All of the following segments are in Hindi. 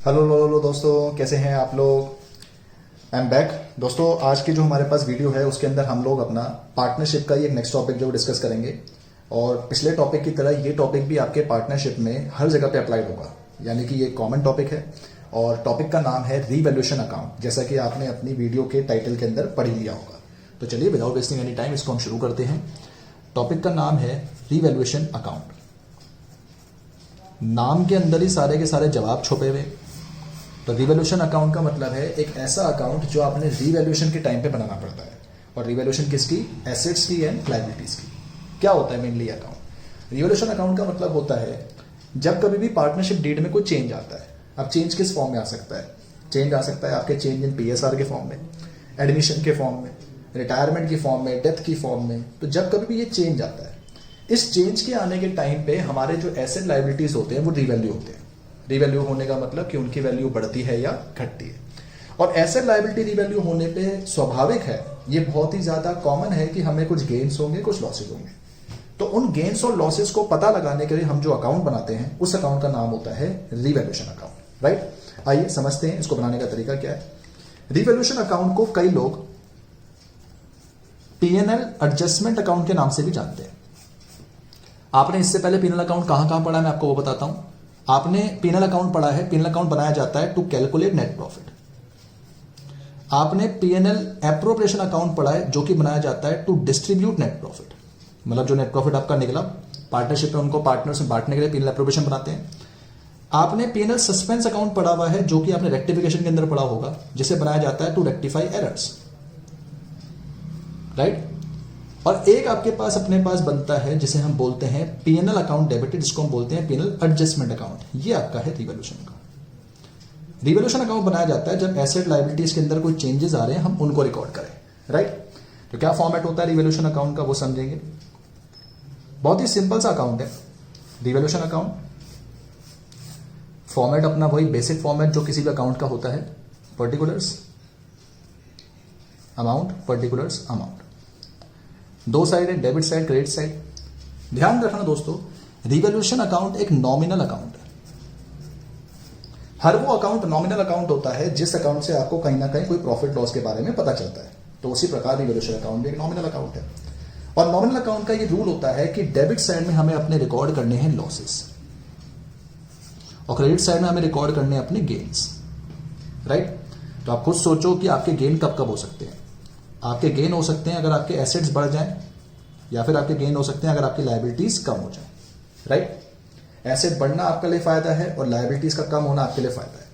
हेलो लो लो दोस्तों, कैसे हैं आप लोग। I am back. दोस्तों, आज की जो हमारे पास वीडियो है उसके अंदर हम लोग अपना पार्टनरशिप का ही एक नेक्स्ट टॉपिक जो डिस्कस करेंगे। और पिछले टॉपिक की तरह ये टॉपिक भी आपके पार्टनरशिप में हर जगह पे अप्लाइड होगा, यानी कि ये कॉमन टॉपिक है। और टॉपिक का नाम है रीवैल्यूएशन अकाउंट, जैसा कि आपने अपनी वीडियो के टाइटल के अंदर पढ़ लिया होगा। तो चलिए विदाउट वेस्टिंग एनी टाइम इसको हम शुरू करते हैं। टॉपिक का नाम है रीवैल्यूएशन अकाउंट। नाम के अंदर ही सारे के सारे जवाब छुपे हुए। तो रिवैल्यूएशन अकाउंट का मतलब है एक ऐसा अकाउंट जो आपने रिवैल्यूएशन के टाइम पे बनाना पड़ता है। और रिवैल्यूएशन किसकी? एसेट्स की एंड लायबिलिटीज की। क्या होता है मेनली अकाउंट? रिवैल्यूएशन अकाउंट का मतलब होता है जब कभी भी पार्टनरशिप डीड में कोई चेंज आता है। अब चेंज किस फॉर्म में आ सकता है? चेंज आ सकता है आपके चेंज इन पीएसआर के फॉर्म में, एडमिशन के फॉर्म में, रिटायरमेंट की फॉर्म में, डेथ की फॉर्म में। तो जब कभी भी ये चेंज आता है, इस चेंज के आने के टाइम पे हमारे जो एसेट लायबिलिटीज होते हैं वो रिवैल्यू होते हैं। रिवैल्यू होने का मतलब कि उनकी वैल्यू बढ़ती है या घटती है। और एसेट लायबिलिटी रिवैल्यू होने पे स्वाभाविक है, ये बहुत ही ज्यादा कॉमन है कि हमें कुछ गेन्स होंगे, कुछ लॉसेज होंगे। तो उन गेन्स और लॉसेज को पता लगाने के लिए हम जो अकाउंट बनाते हैं उस अकाउंट का नाम होता है रिवैल्यूएशन अकाउंट। राइट, आइए समझते हैं इसको बनाने का तरीका क्या है। रिवैल्यूएशन अकाउंट को कई लोग पीएनएल एडजस्टमेंट अकाउंट के नाम से भी जानते हैं। आपने इससे पहले पीएनएल अकाउंट कहां कहां पढ़ा है, मैं आपको वो बताता हूं। आपने पीएनएल अकाउंट पढ़ा है, पीएनएल अकाउंट बनाया जाता है टू कैलकुलेट नेट प्रॉफिट। आपने पीएनएल एप्रोप्रिएशन अकाउंट पढ़ा है जो कि बनाया जाता है टू डिस्ट्रीब्यूट नेट प्रॉफिट। मतलब जो नेट प्रॉफिट आपका निकला पार्टनरशिप में उनको पार्टनर्स में बांटने के लिए पीएनएल एप्रोप्रिएशन बनाते हैं। आपने पीएनएल सस्पेंस अकाउंट पढ़ा हुआ है जो कि आपने रेक्टिफिकेशन के अंदर पढ़ा होगा, जिसे बनाया जाता है टू रेक्टिफाई एरर्स। राइट। और एक आपके पास अपने पास बनता है जिसे हम बोलते हैं पीएनएल अकाउंट डेबिटेड, जिसको हम बोलते हैं पीएनएल एडजस्टमेंट अकाउंट। ये आपका है रिवैल्यूएशन अकाउंट। रिवैल्यूएशन अकाउंट बनाया जाता है जब एसेट लायबिलिटीज के अंदर कोई चेंजेस आ रहे हैं, हम उनको रिकॉर्ड करें। राइट। तो क्या फॉर्मेट होता है रिवैल्यूएशन अकाउंट का, वो समझेंगे। बहुत ही सिंपल सा अकाउंट है रिवैल्यूएशन अकाउंट। फॉर्मेट अपना वही बेसिक फॉर्मेट जो किसी भी अकाउंट का होता है, पर्टिकुलर्स अमाउंट, पर्टिकुलर्स अमाउंट। दो साइड है, डेबिट साइड, क्रेडिट साइड। ध्यान रखना दोस्तों, रिवैल्यूएशन अकाउंट एक नॉमिनल अकाउंट है। हर वो अकाउंट नॉमिनल अकाउंट होता है जिस अकाउंट से आपको कहीं ना कहीं कोई प्रॉफिट लॉस के बारे में पता चलता है। तो उसी प्रकार रिवैल्यूएशन अकाउंट भी एक नॉमिनल अकाउंट है। और नॉमिनल अकाउंट का ये रूल होता है कि डेबिट साइड में हमें अपने रिकॉर्ड करने हैं लॉसेस और क्रेडिट साइड में हमें रिकॉर्ड करने हैं अपने गेन्स। राइट। तो आप खुद सोचो कि आपके गेन कब कब हो सकते हैं। आपके गेन हो सकते हैं अगर आपके एसेट्स बढ़ जाएं, या फिर आपके गेन हो सकते हैं अगर आपकी लायबिलिटीज कम हो जाएं। राइट। एसेट बढ़ना आपके लिए फायदा है और लायबिलिटीज का कम होना आपके लिए फायदा है।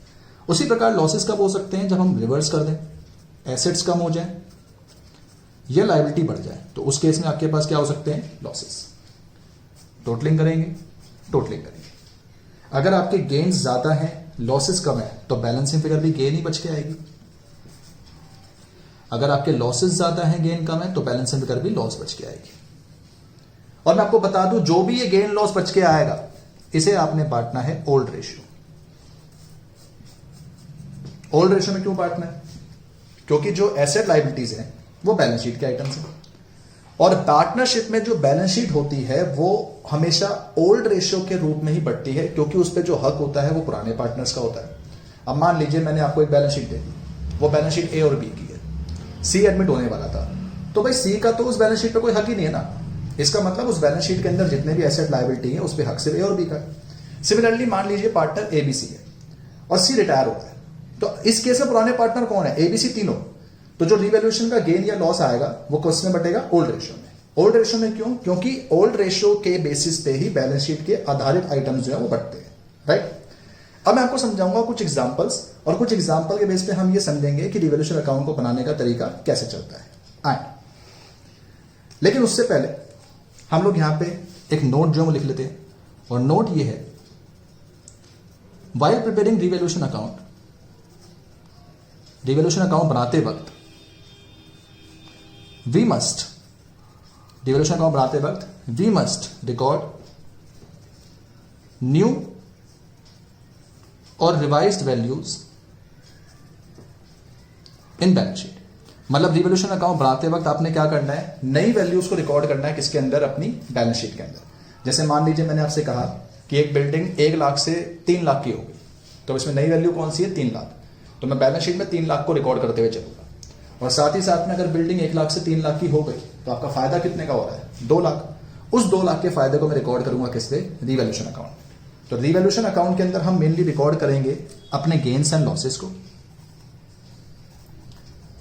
उसी प्रकार लॉसेस कब हो सकते हैं? जब हम रिवर्स कर दें, एसेट्स कम हो जाएं या लायबिलिटी बढ़ जाए, तो उस केस में आपके पास क्या हो सकते हैं? लॉसेस। टोटलिंग करेंगे, टोटलिंग करेंगे। अगर आपके गेन्स ज्यादा हैं, लॉसेस कम है, तो बैलेंसिंग फिगर भी गेन ही बच के आएगी। अगर आपके लॉसेस ज्यादा हैं, गेन कम है, तो बैलेंसिंग फिगर भी लॉस बच के आएगी। और मैं आपको बता दूं, जो भी ये गेन लॉस बच के आएगा, इसे आपने बांटना है ओल्ड रेशियो। ओल्ड रेशियो में क्यों बांटना है? क्योंकि जो एसेट लायबिलिटीज हैं वो बैलेंस शीट के आइटम्स हैं। और पार्टनरशिप में जो बैलेंस शीट होती है वो हमेशा ओल्ड रेशियो के रूप में ही बढ़ती है, क्योंकि उस पर जो हक होता है वो पुराने पार्टनर्स का होता है। अब मान लीजिए मैंने आपको एक बैलेंस शीट दे दी, वो बैलेंस शीट ए और बी की है। सी एडमिट होने वाला था, तो भाई सी का तो उस बैलेंस शीट पे कोई हक ही नहीं है ना। इसका मतलब उस बैलेंस शीट के अंदर जितने भी एसेट लायबिलिटी है उस पे हक सिर्फ ए और बी का है। सिमिलरली मान लीजिए पार्टनर एबीसी है और सी रिटायर होता है, तो इस केस में पुराने पार्टनर कौन है? एबीसी तीनों। तो जो रिवैल्यूएशन का गेन या लॉस आएगा वो किस में बटेगा? ओल्ड रेशियो में। ओल्ड रेशियो में क्यों? क्योंकि ओल्ड रेशियो के बेसिस पे ही बैलेंस शीट के आधारित आइटम्स जो है वो बढ़ते हैं। राइट। अब मैं आपको समझाऊंगा कुछ एग्जांपल्स, और कुछ एग्जांपल के बेस पे हम ये समझेंगे कि रिवैल्यूएशन अकाउंट को बनाने का तरीका कैसे चलता है। आए, लेकिन उससे पहले हम लोग यहां पे एक नोट जो हम लिख लेते हैं, और नोट ये है, while preparing revaluation account, revaluation account बनाते वक्त वी मस्ट रिकॉर्ड न्यू और revised values in balance sheet. मतलब रिवैल्यूएशन अकाउंट बनाते वक्त आपने क्या करना है? नई वैल्यूज को रिकॉर्ड करना है। किसके अंदर? अपनी बैलेंस शीट के अंदर। जैसे मान लीजिए मैंने आपसे कहा कि एक बिल्डिंग 1 लाख से 3 लाख की होगी, तो इसमें नई वैल्यू कौन सी है? 3 लाख। तो मैं बैलेंस शीट में 3 लाख को रिकॉर्ड करते हुए चलूंगा। और साथ ही साथ में अगर बिल्डिंग 1 लाख से 3 लाख की हो गई तो आपका फायदा कितने का हो रहा है? 2 लाख। उस 2 लाख के फायदे को मैं रिकॉर्ड करूंगा किस पे? Revaluation account. तो रिवैल्यूएशन अकाउंट के अंदर हम मेनली रिकॉर्ड करेंगे अपने गेन्स एंड लॉसेस को।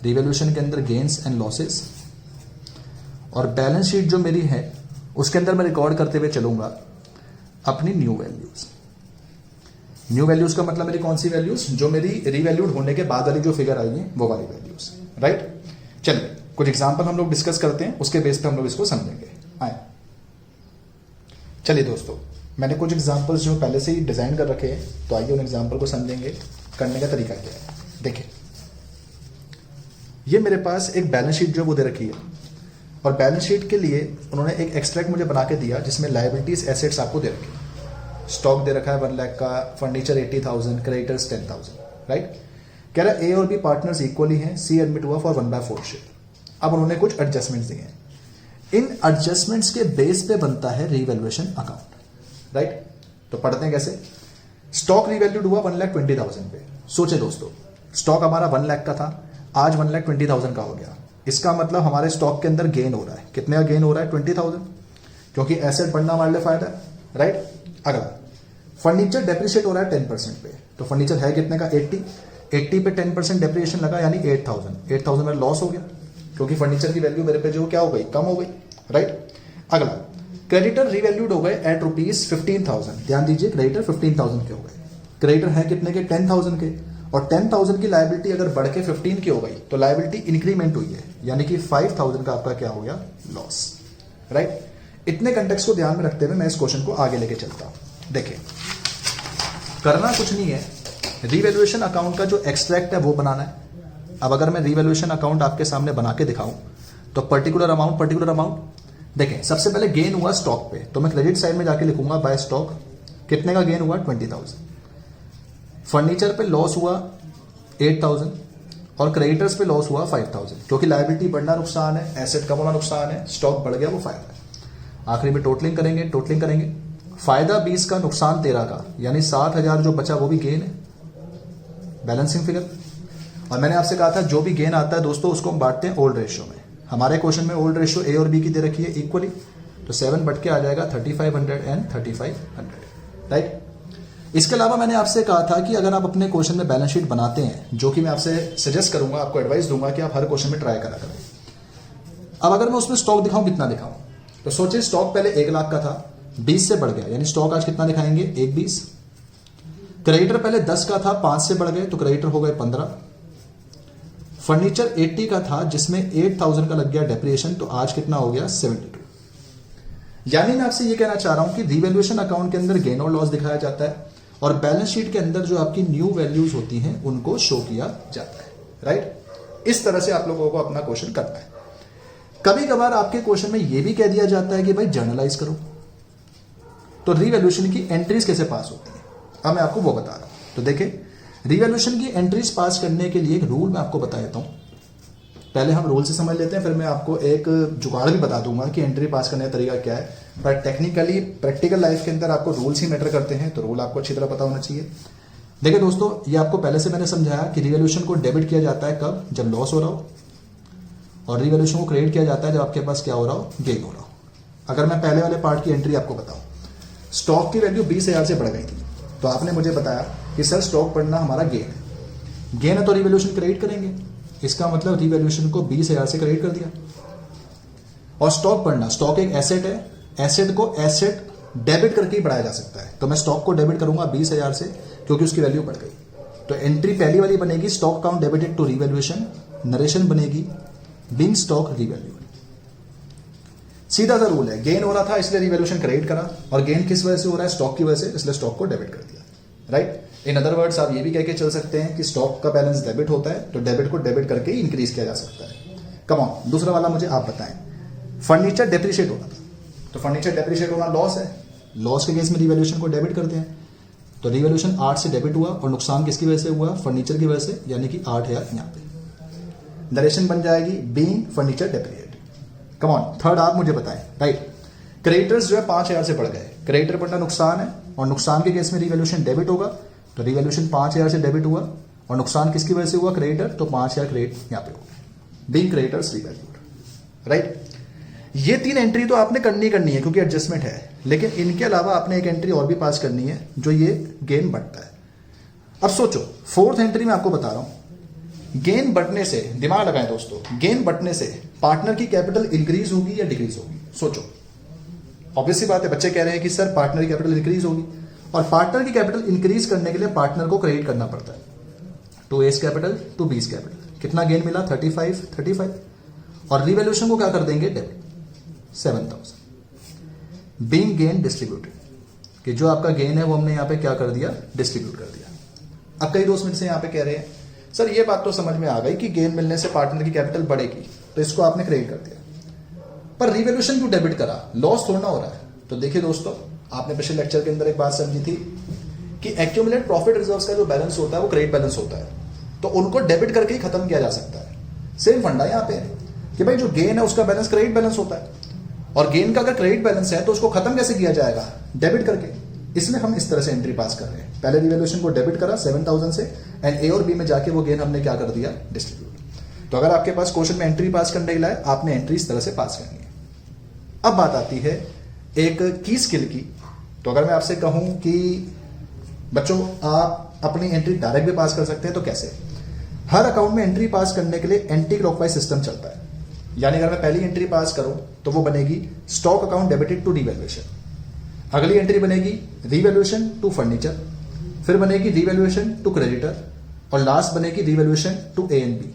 रिवैल्यूएशन के अंदर गेन्स एंड लॉसेस, और बैलेंस शीट जो मेरी है उसके अंदर मैं रिकॉर्ड करते हुए चलूंगा अपनी न्यू वैल्यूज। न्यू वैल्यूज का मतलब मेरी कौन सी वैल्यूज? जो मेरी रिवैल्यूड होने के बाद वाली जो फिगर आई है वो वाली वैल्यूज, राइट। चलिए कुछ एग्जांपल हम लोग डिस्कस करते हैं, उसके बेस पे हम लोग इसको समझेंगे। आए चलिए दोस्तों, मैंने कुछ एग्जांपल्स जो पहले से ही डिजाइन कर रखे हैं, तो आइए उन एग्जांपल को समझेंगे। करने का तरीका क्या है देखिए। ये मेरे पास एक बैलेंस शीट जो वो दे रखी है, और बैलेंस शीट के लिए उन्होंने एक एक्सट्रैक्ट मुझे बना के दिया जिसमें लायबिलिटीज एसेट्स आपको दे रखी है। स्टॉक दे रखा है 1 लाख का, फर्नीचर 80,000, क्रेडिटर्स 10,000, राइट। कह रहा है ए और बी पार्टनर्स इक्वली हैं, सी एडमिट हुआ फॉर 1/4 शेयर। अब उन्होंने कुछ एडजस्टमेंट्स दिए हैं। इन एडजस्टमेंट्स के बेस पे बनता है रिवैल्यूएशन अकाउंट, राइट। तो पढ़ते हैं कैसे। स्टॉक रिवैल्यूड हुआ 1,20,000 पे। सोचे दोस्तों, स्टॉक हमारा 1 लाख का था, आज 1,20,000 का हो गया। इसका मतलब हमारे स्टॉक के अंदर गेन हो रहा है। कितने का गेन हो रहा है? 20,000, क्योंकि एसेट बढ़ना हमारे लिए फायदा है, राइट। अगला फर्नीचर डेप्रिशिएट हो रहा है 10% पे। तो फर्नीचर है कितने का? 80 पे 10% डेप्रिसिएशन लगा, यानी 8,000 में लॉस हो गया, क्योंकि फर्नीचर की वैल्यू मेरे पे जो क्या हो गई? कम हो गई, राइट। अगला क्रेडिटर रिवैल्यूड हो गए एट ₹15,000। ध्यान दीजिए, क्रेडिटर 15,000 के हो गए। क्रेडिटर है कितने के? 10,000 के। और 10,000 की लायबिलिटी अगर बढ़ के 15 की हो गई तो लायबिलिटी इंक्रीमेंट हुई है, यानी कि 5,000 का आपका क्या हो गया? Loss, right. इतने कंटेक्स्ट को ध्यान में रखते हुए मैं इस क्वेश्चन को आगे लेके चलता हूं। देखिए, करना कुछ नहीं है, रिवैल्यूएशन अकाउंट का जो एक्सट्रैक्ट है वो बनाना है। अब अगर मैं रिवैल्यूएशन अकाउंट आपके सामने बना के दिखाऊं तो पर्टिकुलर अमाउंट देखें। सबसे पहले गेन हुआ स्टॉक पे, तो मैं क्रेडिट साइड में जाके लिखूंगा बाय स्टॉक। कितने का गेन हुआ? 20,000। फर्नीचर पे लॉस हुआ 8,000, और क्रेडिटर्स पे लॉस हुआ 5,000, क्योंकि लायबिलिटी बढ़ना नुकसान है, एसेट कम होना नुकसान है, स्टॉक बढ़ गया वो फायदा है। आखिरी में टोटलिंग करेंगे। फायदा 20 का, नुकसान 13 का, यानी 60,000 जो बचा वो भी गेन है, बैलेंसिंग फिगर। और मैंने आपसे कहा था जो भी गेन आता है दोस्तों उसको हम बांटते हैं ओल्ड रेशियो में। हमारे क्वेश्चन में ओल्ड रेशियो ए और बी की दे रखी है इक्वली, तो 7 बढ़ के आ जाएगा 3,500 एंड 3,500, राइट। इसके अलावा मैंने आपसे कहा था कि अगर आप अपने क्वेश्चन में बैलेंस शीट बनाते हैं, जो कि मैं आपसे सजेस्ट करूंगा, आपको एडवाइस दूंगा कि आप हर क्वेश्चन में ट्राई करा करें। अब अगर मैं उसमें स्टॉक दिखाऊं, कितना दिखाऊं? तो सोचिए, स्टॉक पहले 1 लाख का था, 20 से बढ़ गया, यानी स्टॉक आज कितना दिखाएंगे? 1,20। क्रेडिटर पहले 10 का था, 5 से बढ़ गए तो क्रेडिटर हो गए 15। फर्नीचर 80 का था, जिसमें 8,000 का लग गया डेप्रिसिएशन, तो आज कितना हो गया? 72। यानी मैं आपसे ये कहना चाह रहा हूं कि रिवैल्यूएशन अकाउंट के अंदर गेन और लॉस दिखाया जाता है, और बैलेंस शीट के अंदर जो आपकी न्यू वैल्यूज होती हैं उनको शो किया जाता है, राइट। इस तरह से आप लोगों को अपना क्वेश्चन करना है। कभी कभार आपके क्वेश्चन में यह भी कह दिया जाता है कि भाई जर्नलाइज करो, तो रिवैल्यूएशन की एंट्रीज कैसे पास होती है, अब मैं आपको वो बता रहा हूं। तो देखिए, रिवैल्यूएशन की एंट्रीज पास करने के लिए एक रूल मैं आपको बता देता हूं। पहले हम रूल से समझ लेते हैं, फिर मैं आपको एक जुगाड़ भी बता दूंगा कि एंट्री पास करने का तरीका क्या है। पर टेक्निकली प्रैक्टिकल लाइफ के अंदर आपको रूल्स ही मैटर करते हैं, तो रूल आपको अच्छी तरह पता होना चाहिए। देखिए दोस्तों, ये आपको पहले से मैंने समझाया कि रिवैल्यूएशन को डेबिट किया जाता है कब? जब लॉस हो रहा हो, और रिवैल्यूएशन को क्रेडिट किया जाता है जब आपके पास क्या हो रहा हो? गेन हो रहा हो। अगर मैं पहले वाले पार्ट की एंट्री आपको बताऊं, स्टॉक की वैल्यू 20,000 से बढ़ गई थी, तो आपने मुझे बताया कि सर स्टॉक बढ़ना हमारा गेन है। गेन है तो रिवैल्यूएशन क्रेडिट करेंगे, इसका मतलब रिवैल्यूएशन को 20,000 से क्रेडिट कर दिया। और स्टॉक बढ़ना, स्टॉक एक एसेट है, एसेट को एसेट डेबिट करके ही बढ़ाया जा सकता है, तो मैं स्टॉक को डेबिट करूंगा 20,000 से, क्योंकि उसकी वैल्यू बढ़ गई। तो एंट्री पहली वाली बनेगी stock account debited to revaluation, narration बनेगी बीइंग स्टॉक रिवैल्यूड। सीधा सा रूल है, गेन हो रहा था इसलिए रिवैल्यूएशन क्रेडिट करा, और गेन किस वजह से हो रहा है? स्टॉक की वजह से, इसलिए स्टॉक को डेबिट कर दिया, राइट। इन अदर वर्ड्स आप ये भी कह के चल सकते हैं कि स्टॉक का बैलेंस डेबिट होता है, तो डेबिट को डेबिट करके इंक्रीज किया जा सकता है। कम ऑन, दूसरा वाला मुझे आप बताएं। फर्नीचर डेप्रिशिएट होना था, तो फर्नीचर डेप्रिशिएट होना लॉस है, लॉस के केस में रिवैल्यूएशन को डेबिट करते हैं, तो रिवैल्यूएशन 8 से डेबिट हुआ, और नुकसान किसकी वजह से हुआ? फर्नीचर की वजह से, यानी कि 8,000 यहां पे नरेशन बन जाएगी being furniture depreciate. Come on, third आप मुझे बताएं, राइट। क्रेडिटर्स जो है 5,000 से बढ़ गए, क्रेडिटर बढ़ना नुकसान है, और नुकसान के केस में रिवैल्यूएशन डेबिट होगा, तो रिवैल्यूएशन 5,000 से डेबिट हुआ और नुकसान किसकी वजह से हुआ, क्रेडिटर, तो 5,000 क्रेडिट यहां पे हो गया, बीइंग क्रेडिटर्स रिवैल्यूड, राइट। ये 3 एंट्री तो आपने करनी है क्योंकि एडजस्टमेंट है, लेकिन इनके अलावा आपने एक एंट्री और भी पास करनी है जो ये गेन बढ़ता है। अब सोचो 4th एंट्री में आपको बता रहा हूं, गेन बढ़ने से, दिमाग लगाएं दोस्तों, गेन बढ़ने से पार्टनर की कैपिटल इंक्रीज होगी या डिक्रीज होगी, सोचो। ऑब्वियसली बात है, बच्चे कह रहे हैं कि सर पार्टनर की कैपिटल इंक्रीज होगी, और पार्टनर की कैपिटल इंक्रीज करने के लिए पार्टनर को क्रेडिट करना पड़ता है, to A's capital to B's capital. कितना गेन मिला, 35, और रिवैल्यूएशन को क्या कर देंगे, डेबिट 7,000, बीइंग गेन डिस्ट्रीब्यूटेड, कि जो आपका गेन है वो हमने यहां पे क्या कर दिया, डिस्ट्रीब्यूट कर दिया। अब कई दोस्त मुझसे यहां पे कह रहे हैं सर ये बात तो समझ में आ गई कि गेन मिलने से पार्टनर की कैपिटल बढ़ेगी, तो इसको आपने क्रेडिट कर दिया, पर रिवैल्यूएशन क्यों डेबिट करा, लॉस थोड़ा हो रहा है। तो देखिए दोस्तों, आपने पिछले लेक्चर के अंदर एक बात समझी थी कि एक्यूमुलेट प्रॉफिट रिजर्व्स का जो बैलेंस होता है वो क्रेडिट बैलेंस होता है, तो उनको डेबिट करके ही खत्म किया जा सकता है। सेम फंडा यहां पे कि भाई जो गेन है उसका बैलेंस क्रेडिट बैलेंस होता है, और गेन का अगर क्रेडिट बैलेंस है तो उसको खत्म कैसे किया जाएगा, डेबिट करके। इसमें हम इस तरह से एंट्री पास कर रहे हैं, पहले रिवैल्यूएशन को डेबिट करा 7,000 से, एंड ए और बी में जाके वो गेन हमने क्या कर दिया, डिस्ट्रीब्यूट। तो अगर आपके पास क्वेश्चन में एंट्री पास करने के लिए आपने एंट्री इस तरह से पास करनी है। अब बात आती है एक की स्किल की। तो अगर मैं आपसे कहूं कि बच्चों आप अपनी एंट्री डायरेक्ट भी पास कर सकते हैं, तो कैसे, हर अकाउंट में एंट्री पास करने के लिए एंटी क्लॉकवाइज सिस्टम चलता है। यानी अगर मैं पहली एंट्री पास करूं तो वो बनेगी stock account debited to revaluation, अगली एंट्री बनेगी रिवैल्यूएशन टू फर्नीचर, फिर बनेगी रिवैल्यूएशन टू क्रेडिटर, और लास्ट बनेगी revaluation to A and B.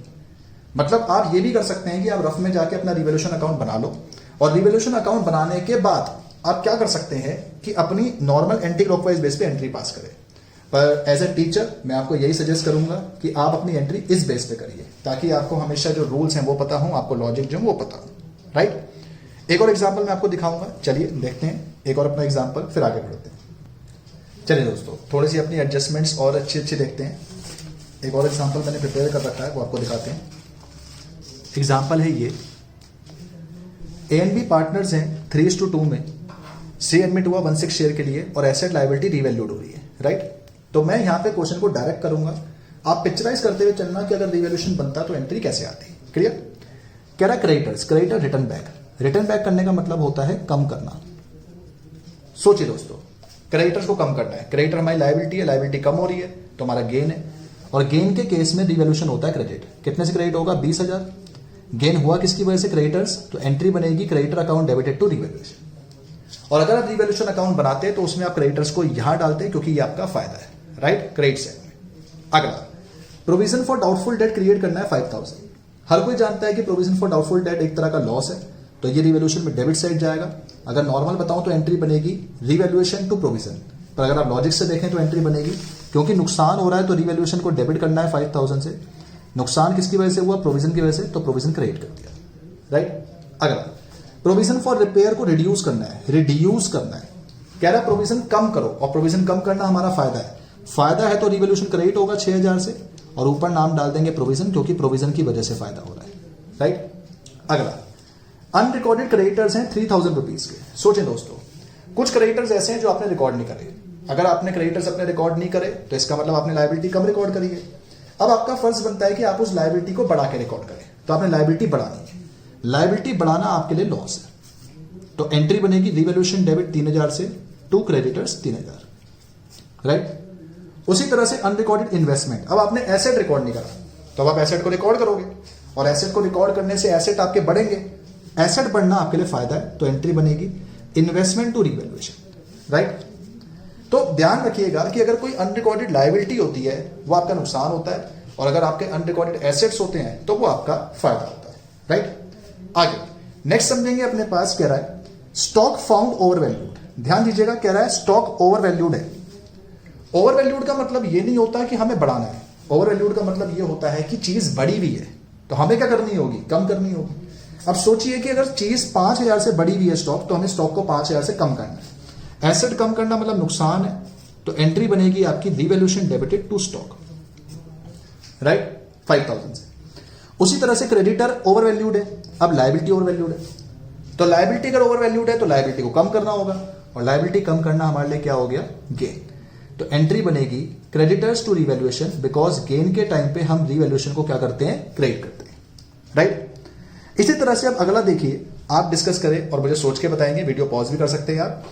मतलब आप ये भी कर सकते हैं कि आप रफ में जाके अपना रिवैल्यूएशन अकाउंट बना लो, और रिवैल्यूएशन अकाउंट बनाने के बाद आप क्या कर सकते हैं कि अपनी नॉर्मल एंटी क्लॉकवाइज बेस पे एंट्री पास करें। पर एज ए टीचर मैं आपको यही सजेस्ट करूंगा कि आप अपनी एंट्री इस बेस पे करिए, ताकि आपको हमेशा जो रूल्स हैं वो पता हो, आपको लॉजिक जो वो पता हो, राइट। एक और एग्जांपल मैं आपको दिखाऊंगा, चलिए देखते हैं एक और अपना एग्जांपल, फिर आगे बढ़ते हैं। चलिए दोस्तों, थोड़ी सी अपनी एडजस्टमेंट्स और अच्छे देखते हैं। एक और एग्जांपल मैंने प्रिपेयर कर रखा है, वो आपको दिखाते हैं। एग्जांपल है ये, ए एंड बी पार्टनर्स हैं 3:2 में, सी एडमिट हुआ 16 शेयर के लिए, और एसेट लायबिलिटी रिवैल्यूड हो रही है, राइट। तो मैं यहां पे क्वेश्चन को डायरेक्ट करूंगा, आप पिक्चराइज करते हुए चलना कि अगर रिवैल्यूएशन बनता तो एंट्री कैसे आती, क्लियर। कह रहा creditors, creditor return back, return back करने का मतलब होता है कम करना। सोचिए दोस्तों, क्रेडिटर्स को कम करना है, क्रेडिटर हमारी लायबिलिटी है, लायबिलिटी कम हो रही है तो हमारा गेन है, और गेन के केस में रिवैल्यूएशन होता है क्रेडिट। कितने से क्रेडिट होगा, 20,000, गेन हुआ किसकी वजह से, क्रेडिटर्स, तो एंट्री बनेगी creditor account debited to revaluation. और अगर आप रिवैल्यूएशन अकाउंट बनाते हैं तो उसमें आप क्रेडिटर्स को यहां डालते हैं क्योंकि ये आपका फायदा है, राइट, क्रेडिट साइड में। अगला, provision for doubtful debt create करना है 5,000। हर कोई जानता है कि प्रोविजन फॉर डाउटफुल डेट एक तरह का लॉस है, तो ये रिवैल्यूएशन में डेबिट साइड जाएगा। अगर नॉर्मल बताऊं तो एंट्री बनेगी रिवैल्यूएशन टू प्रोविजन, पर अगर आप लॉजिक से देखें तो एंट्री बनेगी, क्योंकि नुकसान हो रहा है तो रिवैल्यूएशन को डेबिट करना है 5,000 से, नुकसान किसकी वजह से हुआ, प्रोविजन की वजह से, तो प्रोविजन क्रिएट कर दिया, राइट। अगला, प्रोविजन फॉर रिपेयर को रिड्यूस करना है, रिड्यूस करना है, कह रहा है प्रोविजन कम करो, और प्रोविजन कम करना हमारा फायदा है, फायदा है तो रिवैल्यूएशन क्रेडिट होगा 6,000 से, और ऊपर नाम डाल देंगे प्रोविजन, क्योंकि प्रोविजन की वजह से फायदा हो रहा है, राइट। अगला, अनरिकॉर्डेड क्रेडिटर्स हैं 3,000 रुपीज के। सोचें दोस्तों, कुछ क्रेडिटर्स ऐसे हैं जो आपने रिकॉर्ड नहीं करे। अगर आपने क्रेडिटर्स अपने रिकॉर्ड नहीं करे तो इसका मतलब आपने लायबिलिटी कम रिकॉर्ड करी है। अब आपका फर्ज बनता है कि आप उस लायबिलिटी को बढ़ा के रिकॉर्ड करें, तो आपने लायबिलिटी बढ़ानी है, लायबिलिटी बढ़ाना आपके लिए लॉस है, तो एंट्री बनेगी रिवैल्यूएशन डेबिट 3,000 से टू क्रेडिटर्स 3,000, राइट। उसी तरह से अनरिकॉर्डेड इन्वेस्टमेंट, अब आपने एसेट रिकॉर्ड नहीं करा तो अब आप एसेट को रिकॉर्ड करोगे, और एसेट को रिकॉर्ड करने से एसेट आपके बढ़ेंगे, एसेट बढ़ना आपके लिए फायदा है, तो एंट्री बनेगी इन्वेस्टमेंट टू रिवैल्यूएशन, राइट। तो ध्यान रखिएगा कि अगर कोई अनरिकॉर्डेड लायबिलिटी होती है वो आपका नुकसान होता है, और अगर आपके अनरिकॉर्डेड एसेट्स होते हैं तो वो आपका फायदा होता है, राइट। आगे नेक्स्ट समझेंगे, अपने पास कह रहा है स्टॉक फाउंड ओवर वैल्यूड। ध्यान दीजिएगा, कह रहा है स्टॉक ओवर वैल्यूड है। ओवर वैल्यूड का मतलब ये नहीं होता कि हमें बढ़ाना है, ओवर वैल्यूड का मतलब ये होता है कि चीज बड़ी हुई है तो हमें क्या करनी होगी, कम करनी होगी। अब सोचिए कि अगर चीज 5,000 से बड़ी हुई है स्टॉक, तो हमें स्टॉक को 5,000 से कम करना है। एसेट कम करना मतलब नुकसान है, तो एंट्री बनेगी आपकी revaluation debited to stock, right, 5,000 से। उसी तरह से क्रेडिटर ओवर वैल्यूड है, अब लायबिलिटी ओवर वैल्यूड है, तो लायबिलिटी अगर ओवर वैल्यूड है तो लायबिलिटी को कम करना होगा, और लायबिलिटी कम करना हमारे लिए क्या हो गया, गेन। तो एंट्री बनेगी creditors to revaluation, because gain के टाइम पे हम रिवैल्यूएशन को क्या करते हैं, क्रेडिट करते हैं, राइट। इसी तरह से अब अगला देखिए, आप डिस्कस करें और मुझे सोच के बताएंगे, वीडियो पॉज भी कर सकते हैं आप,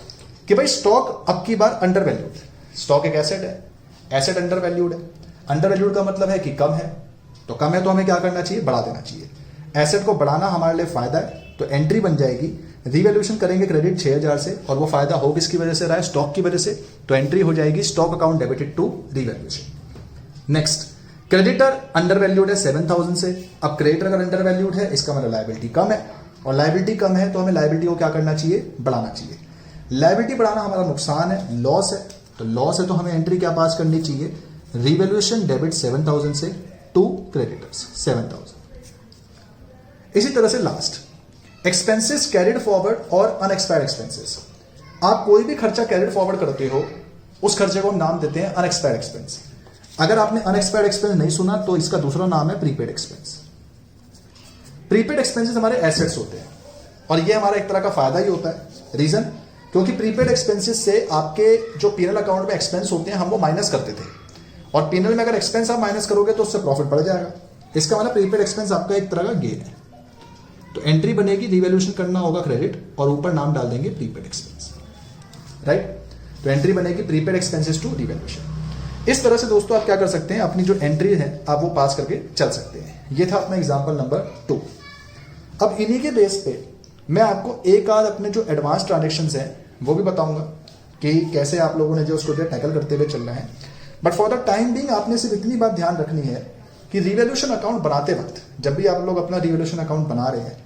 कि भाई स्टॉक अब की बार अंडर वैल्यूड है। स्टॉक एक एसेट है, एसेट अंडर वैल्यूड है। अंडर वैल्यूड का मतलब है कि कम है, तो कम है तो हमें क्या करना चाहिए, बढ़ा देना चाहिए। एसेट को बढ़ाना हमारे लिए फायदा है, तो एंट्री बन जाएगी, रिवैल्यूएशन करेंगे क्रेडिट 6000 से, और वो फायदा हो किसकी वजह से रहा है, स्टॉक की वजह से, तो एंट्री हो जाएगी stock account debited to revaluation. Next, creditor undervalued है 7000 से, अब क्रेडिटर अगर अंडर वैल्यूड है इसका मतलब लायबिलिटी कम है, और लायबिलिटी कम है तो हमें लायबिलिटी को क्या करना चाहिए, बढ़ाना चाहिए। लायबिलिटी बढ़ाना हमारा नुकसान है, लॉस है, तो लॉस है तो हमें एंट्री क्या पास करनी चाहिए, रिवैल्यूएशन डेबिट 7000 से टू क्रेडिटर्स 7000। इसी तरह से लास्ट, एक्सपेंसेस कैरिड फॉरवर्ड और अनएक्सपायर्ड एक्सपेंसेस। आप कोई भी खर्चा कैरिड फॉरवर्ड करते हो, उस खर्चे को हम नाम देते हैं अनएक्सपायर्ड एक्सपेंस। अगर आपने अनएक्सपायर्ड एक्सपेंस नहीं सुना तो इसका दूसरा नाम है प्रीपेड एक्सपेंस। प्रीपेड एक्सपेंसेस हमारे एसेट्स होते हैं, और ये हमारा एक तरह का फायदा ही होता है। रीजन, क्योंकि प्रीपेड एक्सपेंसेस से आपके जो पीएनएल अकाउंट में एक्सपेंस होते हैं हम वो माइनस करते थे, और पीएनएल में अगर एक्सपेंस आप माइनस करोगे तो उससे प्रॉफिट बढ़ जाएगा। इसका मतलब प्रीपेड एक्सपेंस आपका एक तरह का गेन है। तो एंट्री बनेगी, रिवैल्यूएशन करना होगा क्रेडिट, और ऊपर नाम डाल देंगे प्रीपेड एक्सपेंस, राइट। तो एंट्री बनेगी प्रीपेड एक्सपेंसेस टू रिवैल्यूएशन। इस तरह से दोस्तों आप क्या कर सकते हैं, अपनी जो एंट्री है आप वो पास करके चल सकते हैं। ये था अपना एग्जांपल नंबर 2। अब इन्हीं के बेस पे मैं आपको एक आध अपने जो एडवांस ट्रांजेक्शंस हैं वो भी बताऊंगा कि कैसे आप लोगों ने जो उसको टैकल करते हुए चलना है। But for the time being आपने सिर्फ इतनी बात ध्यान रखनी है कि रिवैल्यूएशन अकाउंट बनाते वक्त, जब भी आप लोग अपना रिवैल्यूएशन अकाउंट बना रहे हैं,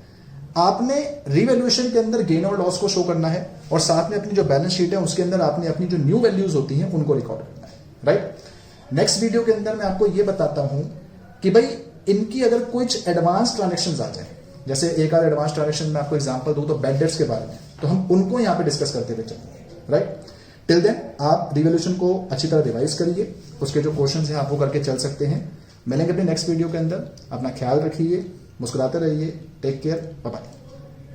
आपने रिवैल्यूएशन के अंदर गेन और लॉस को शो करना है, और साथ में अपनी जो बैलेंस शीट है उसके अंदर आपने अपनी जो न्यू वैल्यूज होती हैं उनको रिकॉर्ड करना है, राइट। नेक्स्ट वीडियो के अंदर मैं आपको ये बताता हूं कि भाई इनकी अगर कुछ एडवांस ट्रांजेक्शन आ जाए, जैसे एक आध एडवांस ट्रांजेक्शन में आपको एग्जांपल दूं तो बैड डेट्स के बारे में, तो हम उनको यहां पे डिस्कस करते हुए चलेंगे, राइट। टिल देन आप रिवैल्यूएशन को अच्छी तरह रिवाइज करिए, उसके जो क्वेश्चंस हैं आप वो करके चल सकते हैं। मिलेंगे अपने नेक्स्ट वीडियो के अंदर, अपना ख्याल रखिए, मुस्कुराते रहिए, टेक केयर, बाय बाय।